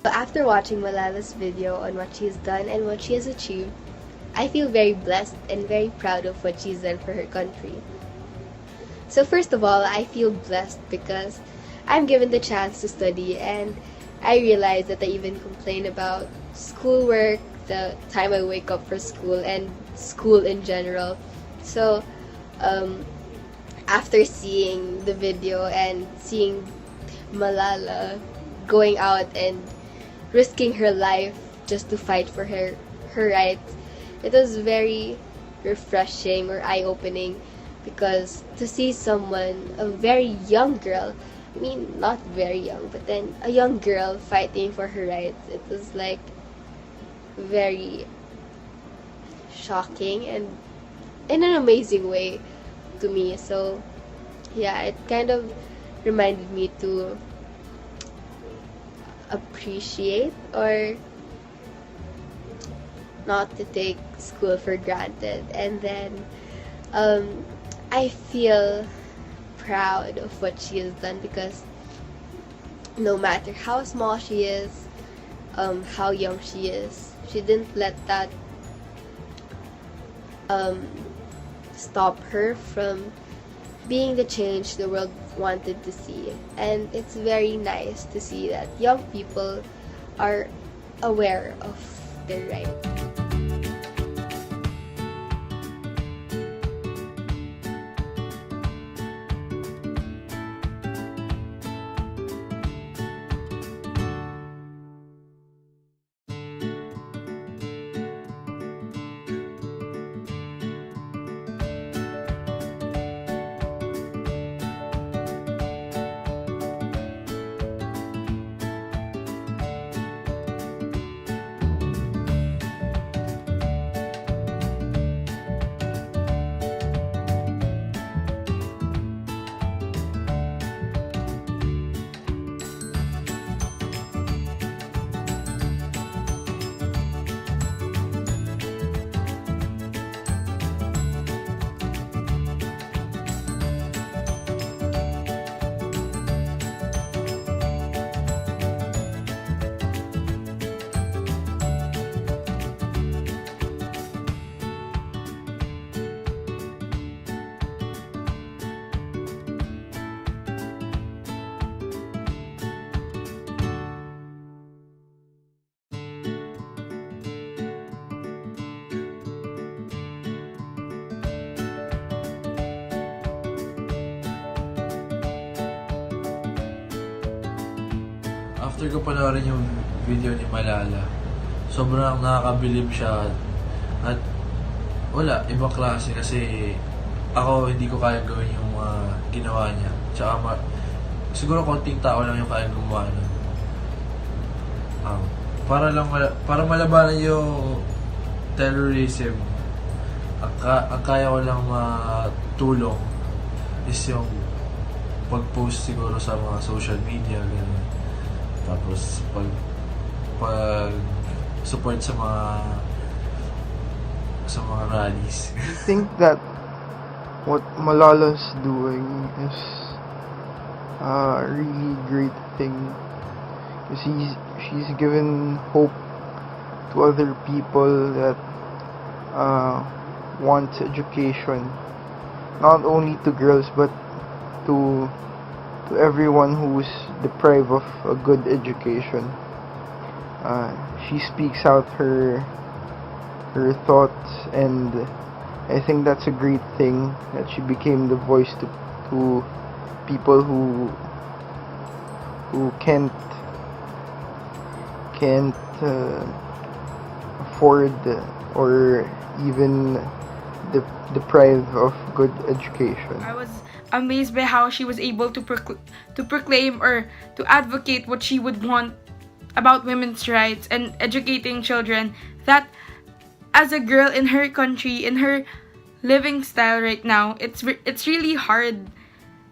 After watching Malala's video on what she's done and what she has achieved, I feel very blessed and very proud of what she's done for her country. So first of all, I feel blessed because I'm given the chance to study, and I realize that I even complain about schoolwork, the time I wake up for school, and school in general. So after seeing the video and seeing Malala going out and risking her life just to fight for her rights, it was very refreshing or eye-opening, because to see someone, a very young girl, I mean not very young, but then a young girl fighting for her rights, it was like very shocking and in an amazing way to me. So yeah, it kind of reminded me to appreciate or not to take school for granted. And then I feel proud of what she has done, because no matter how small she is, how young she is, she didn't let that stop her from being the change the world wanted to see. And it's very nice to see that young people are aware of their rights. After ko panoorin yung video ni Malala, sobrang nakakabilib siya. At wala, ibang klase kasi ako hindi ko kaya gawin yung ginawa niya. Tsaka siguro konting tao lang yung kaya gumawa nun. Para malabanan yung terrorism, ang kaya ko lang matulong is yung pag-post siguro sa mga social media, gano'n. Tapos pag support sa mga rallies. I think that what Malala's doing is a really great thing, because she's given hope to other people that want education, not only to girls but to everyone who's deprived of a good education. She speaks out her thoughts, and I think that's a great thing that she became the voice to people who can't afford or even deprived of good education. I was amazed by how she was able to proclaim or to advocate what she would want about women's rights and educating children, that as a girl in her country, in her living style right now, it's really hard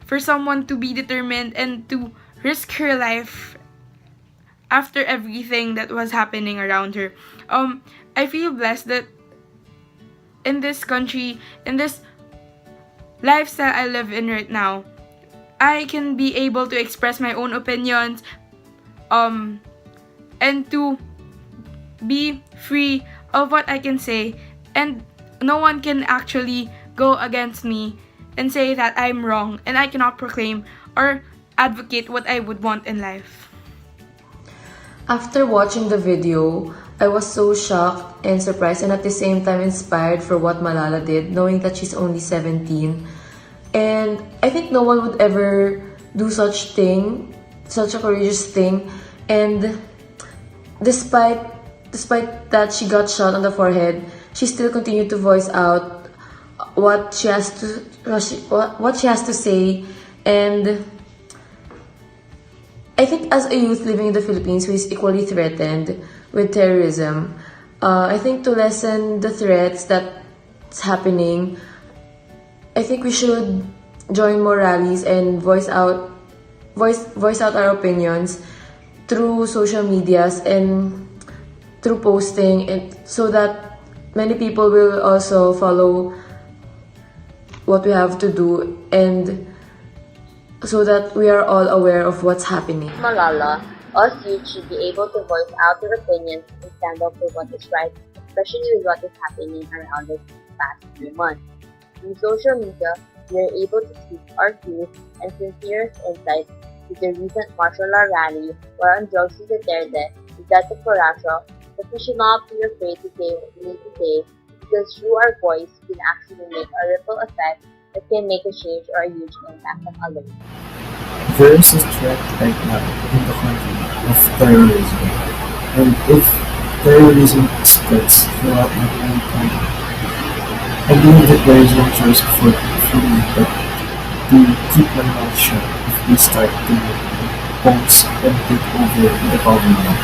for someone to be determined and to risk her life after everything that was happening around her. I feel blessed that in this country, in this lifestyle I live in right now, I can be able to express my own opinions, and to be free of what I can say, and no one can actually go against me and say that I'm wrong and I cannot proclaim or advocate what I would want in life. After watching the video, I was so shocked and surprised and at the same time inspired for what Malala did, knowing that she's only 17. And I think no one would ever do such a courageous thing. And despite that she got shot on the forehead, she still continued to voice out what she has to say. And I think as a youth living in the Philippines who is equally threatened with terrorism, I think to lessen the threats that's happening, I think we should join more rallies and voice out our opinions through social medias and through posting, and so that many people will also follow what we have to do, and so that we are all aware of what's happening. Malala, us youth should be able to voice out their opinions and stand up for what is right, especially with what is happening around us these past few months. Through social media, we are able to speak our views and sincerest insights with the recent martial law rally where on drugs to Duterte, Duterte for Russia, but we should not be afraid to say what we need to say, because through our voice, we can actually make a ripple effect that can make a change or a huge impact on others. There is a threat right now in the country of terrorism, and if terrorism spreads throughout the whole country, I believe that there is no choice for me but to keep my mouth shut if we start to post and take over the government.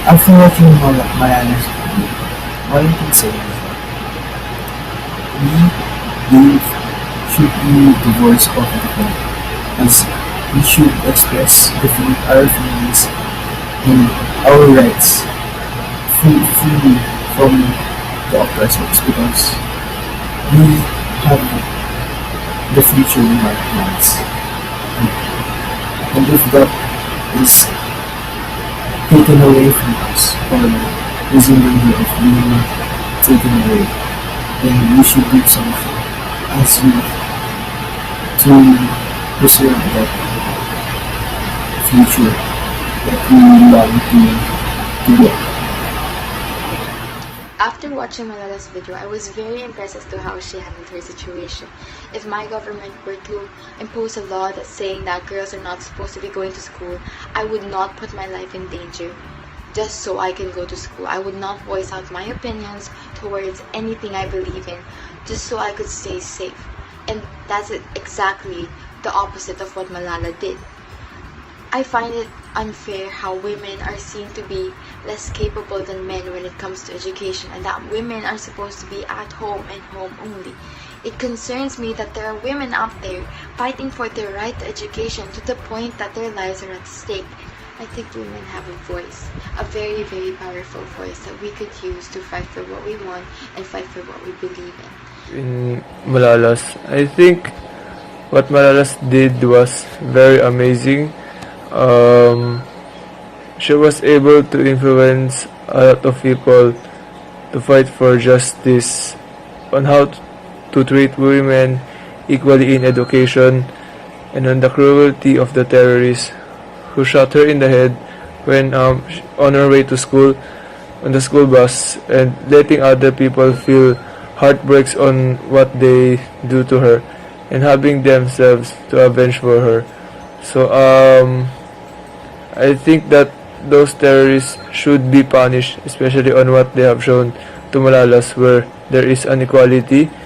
After watching Malala's video, all I can say is that we youth should be the voice of the people, as we should express our feelings and our rights freely from the oppressors, because we have the future in our hands. And if that is taken away from us, or is in danger of being taken away, then we should do something as youth to preserve that future that we long to get. After watching Malala's video, I was very impressed as to how she handled her situation. If my government were to impose a law that's saying that girls are not supposed to be going to school, I would not put my life in danger just so I can go to school. I would not voice out my opinions towards anything I believe in just so I could stay safe. And that's exactly the opposite of what Malala did. I find it unfair how women are seen to be less capable than men when it comes to education, and that women are supposed to be at home and home only. It concerns me that there are women out there fighting for their right to education to the point that their lives are at stake. I think women have a voice, a very, very powerful voice that we could use to fight for what we want and fight for what we believe in. In Malala's, I think what Malala's did was very amazing. She was able to influence a lot of people to fight for justice on how to treat women equally in education, and on the cruelty of the terrorists who shot her in the head when on her way to school on the school bus, and letting other people feel heartbreaks on what they do to her and having themselves to avenge for her. So I think that those terrorists should be punished, especially on what they have shown to Malala's, where there is inequality.